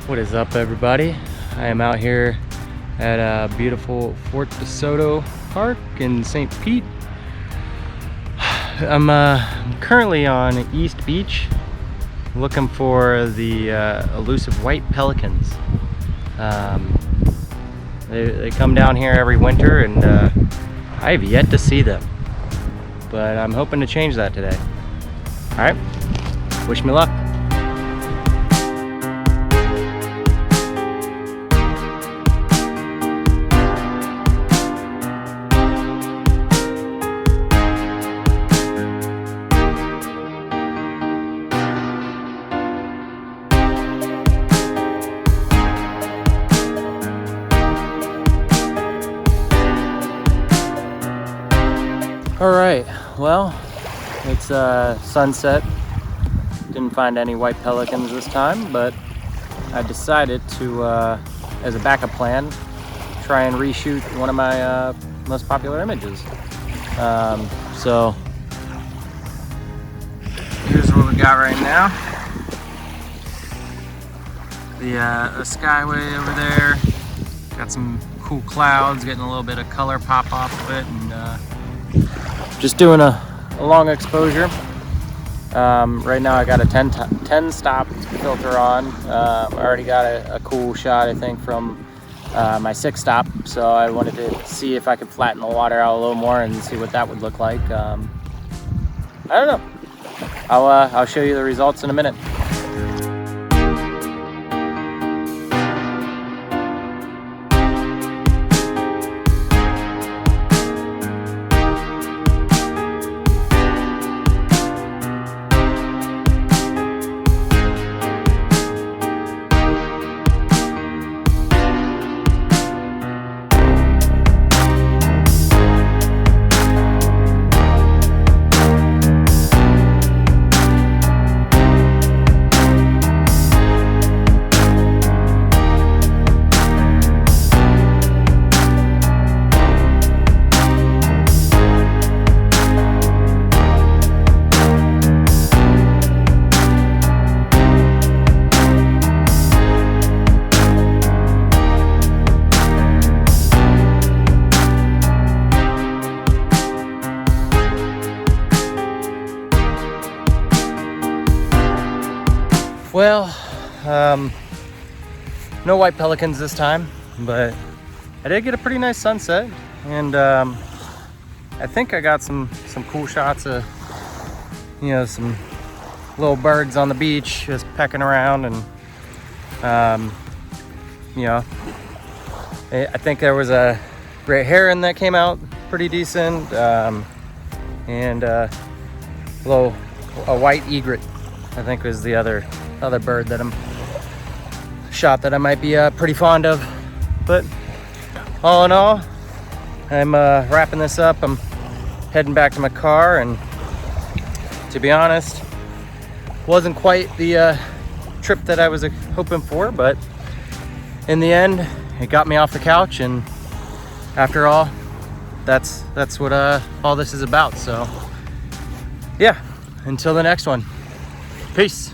What is up, everybody? I am out here at beautiful Fort De Soto Park in St. Pete. I'm currently on East Beach looking for the elusive white pelicans. They come down here every winter, and I have yet to see them, but I'm hoping to change that today. All right, wish me luck. All right, well, it's sunset. Didn't find any white pelicans this time, but I decided to, as a backup plan, try and reshoot one of my most popular images. So here's what we got right now. The Skyway over there. Got some cool clouds, getting a little bit of color pop off of it, and just doing a long exposure. Right now I got a 10 stop filter on. I already got a cool shot, I think, from my 6 stop, so I wanted to see if I could flatten the water out a little more and see what that would look like. I don't know. I'll show you the results in a minute. Well, no white pelicans this time, but I did get a pretty nice sunset, and I think I got some cool shots of, you know, some little birds on the beach just pecking around, and you know, I think there was a great heron that came out pretty decent, and a white egret, I think, was the other bird that I'm shot that I might be pretty fond of. But all in all, I'm wrapping this up. I'm heading back to my car, and to be honest, wasn't quite the trip that I was hoping for, but in the end it got me off the couch, and after all, that's what all this is about. So yeah, until the next one, peace.